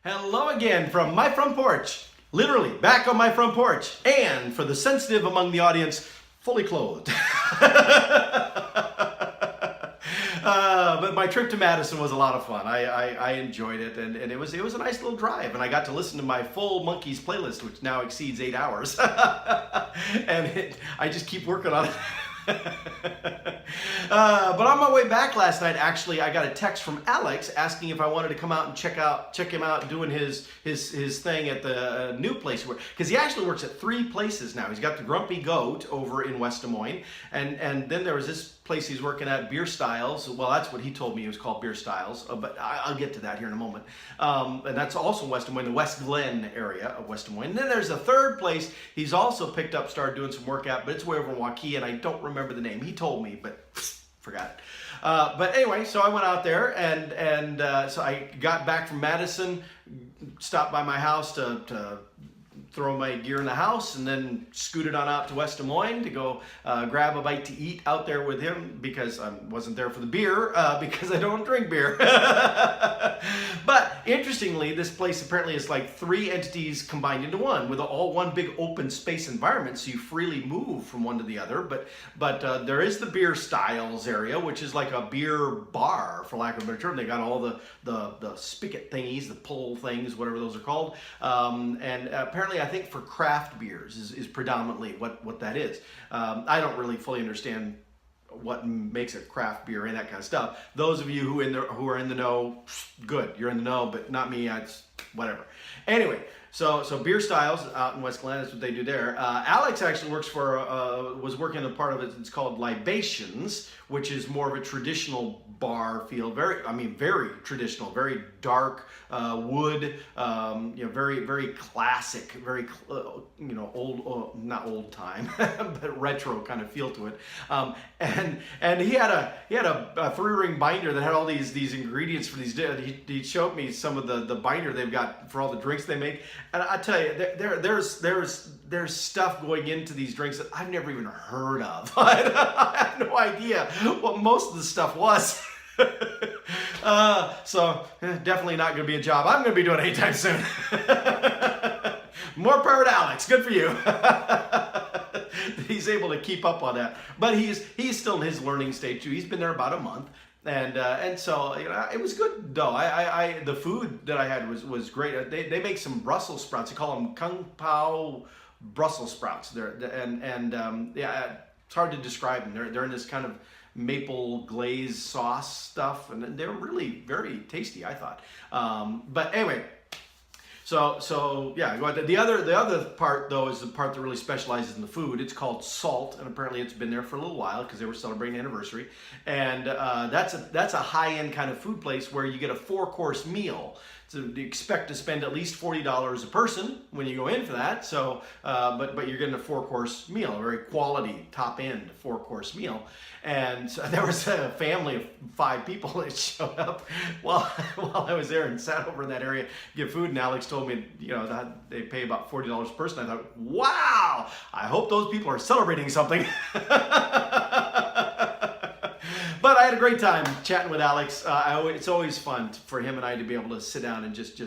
Hello again from my front porch. Literally, back on my front porch. And for the sensitive among the audience, fully clothed. But my trip to Madison was a lot of fun. I enjoyed it, and it was a nice little drive. And I got to listen to my full Monkeys playlist, which now exceeds 8 hours. I just keep working on it. But on my way back last night, actually, I got a text from Alex asking if I wanted to come out and check him out doing his thing at the new place because he actually works at 3 places now. He's got the Grumpy Goat over in West Des Moines, and then there was this place he's working at, Beer Styles. Well, that's what he told me it was called, Beer Styles, but I'll get to that here in a moment. And that's also West Des Moines, the West Glen area of West Des Moines. And then there's a third place he's also picked up, started doing some work at, but it's way over in Waukee, and I don't remember the name. He told me, but forgot it. But anyway, so I went out there, and so I got back from Madison, stopped by my house to throw my gear in the house, and then scooted on out to West Des Moines to go grab a bite to eat out there with him because I wasn't there for the beer because I don't drink beer. But interestingly, this place apparently is like 3 entities combined into one with all one big open space environment, so you freely move from one to the other. But there is the Beer Styles area, which is like a beer bar, for lack of a better term. They got all the spigot thingies, the pull things, whatever those are called, and apparently I think for craft beers is predominantly what that is. I don't really fully understand what makes a craft beer and that kind of stuff. Those of you who are in the know, good, you're in the know, but not me. It's whatever. Anyway, so Beer Styles out in West Glen, that's what they do there. Alex actually was working on a part of it. It's called Libations, which is more of a traditional bar feel. Very traditional, very dark wood. Very very classic, very old, not old time, but retro kind of feel to it. And he had a 3-ring binder that had all these ingredients for these. He showed me some of the binder they've got for all the drinks they make. And I tell you, there's stuff going into these drinks that I've never even heard of. I have no idea what most of the stuff was. So definitely not going to be a job I'm going to be doing anytime soon. More power to Alex. Good for you. He's able to keep up on that. But he's still in his learning stage too. He's been there about a month. And so it was good though. The food that I had was great. They make some Brussels sprouts. They call them Kung Pao Brussels sprouts. It's hard to describe them. They're in this kind of maple glaze sauce stuff, and they're really very tasty, I thought. But anyway. So yeah, the other part though is the part that really specializes in the food. It's called Salt, and apparently it's been there for a little while because they were celebrating an anniversary. And that's a high-end kind of food place where you get a 4-course meal. So you expect to spend at least $40 a person when you go in for that. So, but you're getting a 4-course meal, a very quality, top-end 4-course meal. And so there was a family of 5 people that showed up while I was there and sat over in that area to get food. And Alex told me, that they pay about $40 a person. I thought, wow, I hope those people are celebrating something. But I had a great time chatting with Alex. It's always fun for him and I to be able to sit down and just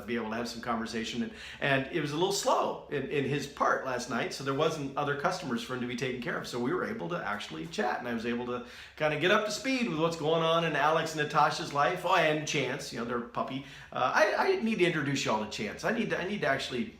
be able to have some conversation. And it was a little slow in his part last night, so there wasn't other customers for him to be taken care of. So we were able to actually chat, and I was able to kind of get up to speed with what's going on in Alex and Natasha's life. Oh, and Chance, their puppy. I need to introduce you all to Chance. I need to actually...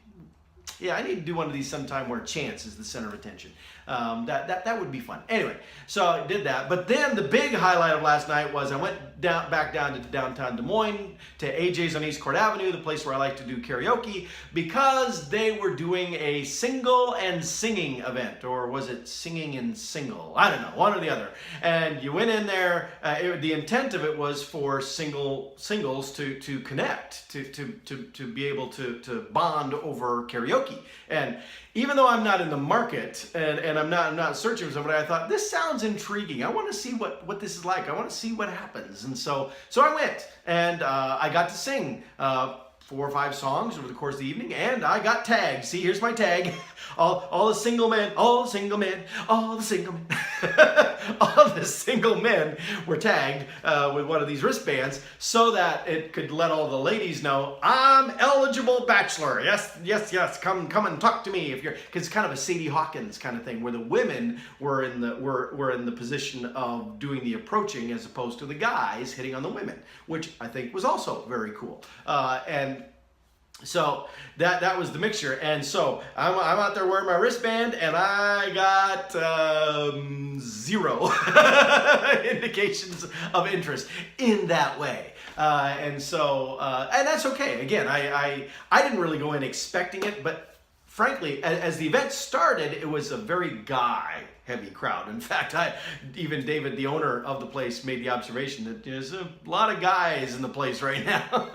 Yeah, I need to do one of these sometime where Chance is the center of attention. That would be fun. Anyway, so I did that. But then the big highlight of last night was I went back down to downtown Des Moines to AJ's on East Court Avenue, the place where I like to do karaoke, because they were doing a single and singing event. Or was it singing and single? I don't know, one or the other. And you went in there. The intent of it was for singles to connect, to be able to bond over karaoke. And even though I'm not in the market and I'm not searching for somebody, I thought this sounds intriguing. I want to see what this is like. I want to see what happens. And so I went and I got to sing 4 or 5 songs over the course of the evening, and I got tagged. See, here's my tag. All the single men, all the single men, all the single men, all the single single men were tagged with one of these wristbands so that it could let all the ladies know, I'm eligible bachelor. Yes, yes, yes. Come and talk to me if you're, because it's kind of a Sadie Hawkins kind of thing where the women were in the position of doing the approaching as opposed to the guys hitting on the women, which I think was also very cool. And so that was the mixture. And so I'm out there wearing my wristband, and I got 0 indications of interest in that way. And that's okay. Again, I didn't really go in expecting it, but frankly, as the event started, it was a very guy-heavy crowd. In fact, even David, the owner of the place, made the observation that there's a lot of guys in the place right now.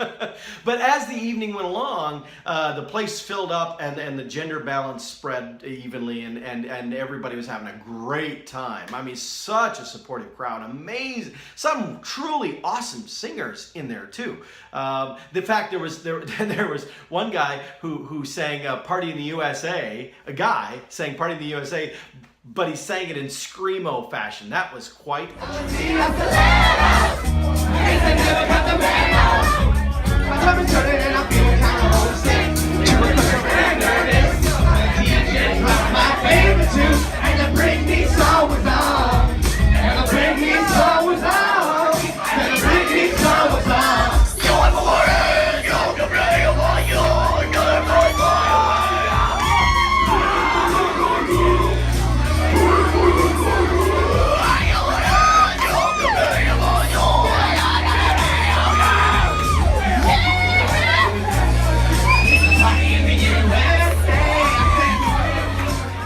But as the evening went along, the place filled up, and the gender balance spread evenly, and everybody was having a great time. I mean, such a supportive crowd, amazing, some truly awesome singers in there too. The fact there was one guy who sang "Party in the USA," a guy sang "Party in the USA," but he sang it in screamo fashion. That was quite interesting.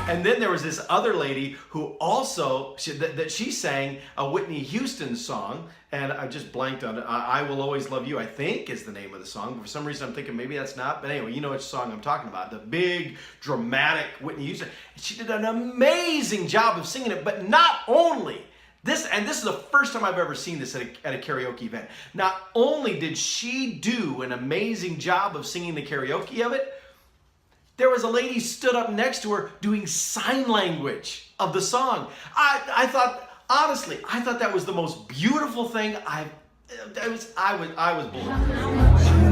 And then there was this other lady who also, she sang a Whitney Houston song, and I just blanked on it. I Will Always Love You, I think is the name of the song. But for some reason I'm thinking maybe that's not. But anyway, you know which song I'm talking about. The big, dramatic Whitney Houston. She did an amazing job of singing it, but not only this, and this is the first time I've ever seen this at a karaoke event. Not only did she do an amazing job of singing the karaoke of it, there was a lady stood up next to her doing sign language of the song. I thought, honestly, I thought that was the most beautiful thing I was blown.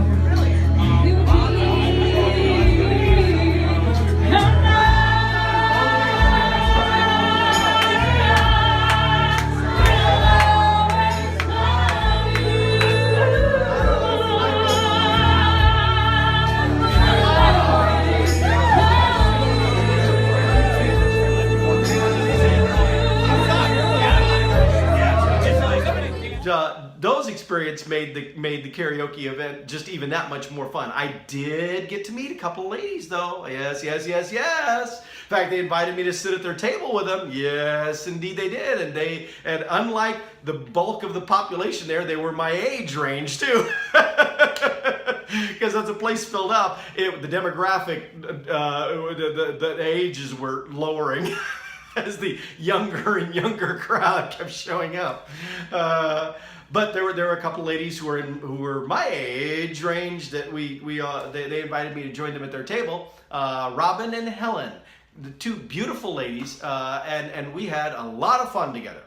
Those experiences made the karaoke event just even that much more fun. I did get to meet a couple of ladies though. Yes, yes, yes, yes. In fact, they invited me to sit at their table with them. Yes, indeed they did. And unlike the bulk of the population there, they were my age range too. Because as the place filled up, the demographic, the ages were lowering. As the younger and younger crowd kept showing up, but there were a couple ladies who were my age range that they invited me to join them at their table. Robin and Helen, the two beautiful ladies, and we had a lot of fun together.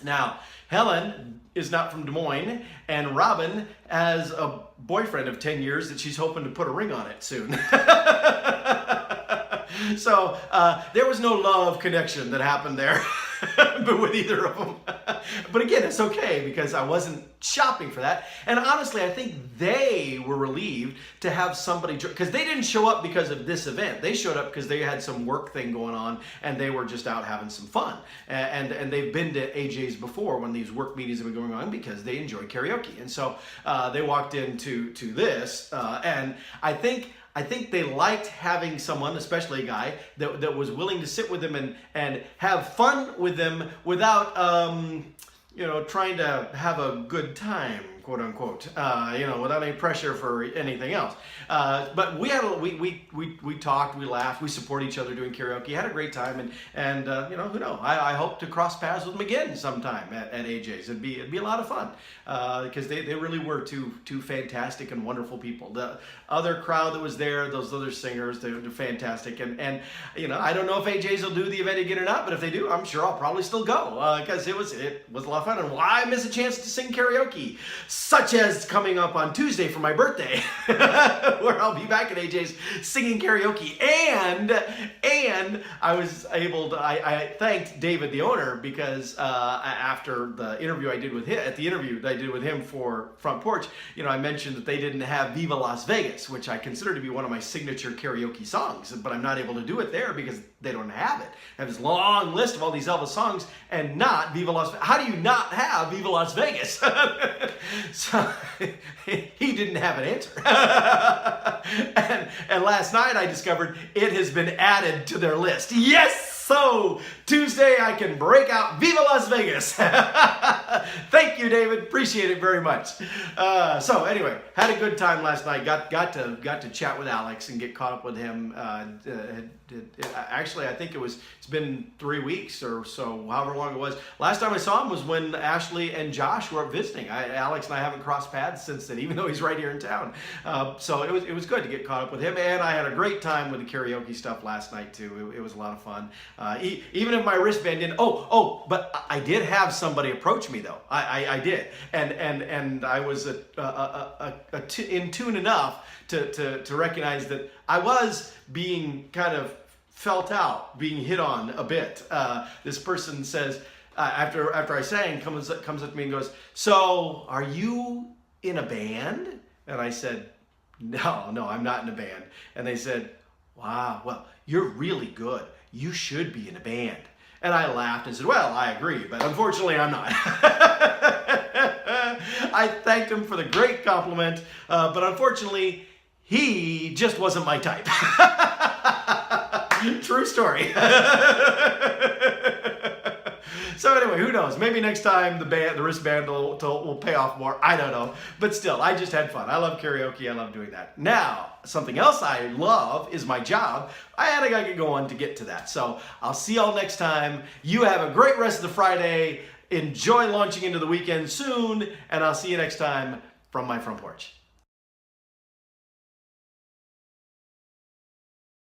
Now, Helen is not from Des Moines, and Robin has a boyfriend of 10 years that she's hoping to put a ring on it soon. So there was no love connection that happened there but with either of them. But again, it's okay because I wasn't shopping for that. And honestly, I think they were relieved to have somebody, because they didn't show up because of this event. They showed up because they had some work thing going on and they were just out having some fun. And they've been to AJ's before when these work meetings have been going on because they enjoy karaoke. And so they walked into this and I think they liked having someone, especially a guy, that was willing to sit with them and have fun with them without, trying to have a good time quote unquote, without any pressure for anything else. But we talked, we laughed, we support each other doing karaoke, had a great time, and who knows? I hope to cross paths with them again sometime at AJ's. It'd be a lot of fun because they really were two fantastic and wonderful people. The other crowd that was there, those other singers, they're fantastic, and I don't know if AJ's will do the event again or not, but if they do, I'm sure I'll probably still go because it was a lot of fun. And why miss a chance to sing karaoke, such as coming up on Tuesday for my birthday, where I'll be back at AJ's singing karaoke, and I was able to. I thanked David, the owner, because after the interview I did with him for Front Porch, I mentioned that they didn't have Viva Las Vegas, which I consider to be one of my signature karaoke songs, but I'm not able to do it there because they don't have it. I have this long list of all these Elvis songs and not Viva Las Vegas. How do you not have Viva Las Vegas? So he didn't have an answer. and last night I discovered it has been added to their list. Yes! So Tuesday I can break out Viva Las Vegas. Thank you, David. Appreciate it very much. So anyway, had a good time last night. Got to chat with Alex and get caught up with him. Actually, I think it's been 3 weeks or so, however long it was. Last time I saw him was when Ashley and Josh were visiting. Alex and I haven't crossed paths since then, even though he's right here in town. So it was good to get caught up with him, and I had a great time with the karaoke stuff last night too. It was a lot of fun. Even if my wristband didn't. But I did have somebody approach me though. I did, and I was in tune enough to recognize that I was being kind of felt out, being hit on a bit. This person says after I sang, comes up to me and goes, "So are you in a band?" And I said, No, I'm not in a band. And they said, "Wow, well, you're really good. You should be in a band." And I laughed and said, "Well, I agree, but unfortunately I'm not." I thanked him for the great compliment, but unfortunately he just wasn't my type. True story. So anyway, who knows? Maybe next time the wristband will pay off more. I don't know. But still, I just had fun. I love karaoke. I love doing that. Now, something else I love is my job. I got to get going to get to that. So I'll see y'all next time. You have a great rest of the Friday. Enjoy launching into the weekend soon. And I'll see you next time from my front porch.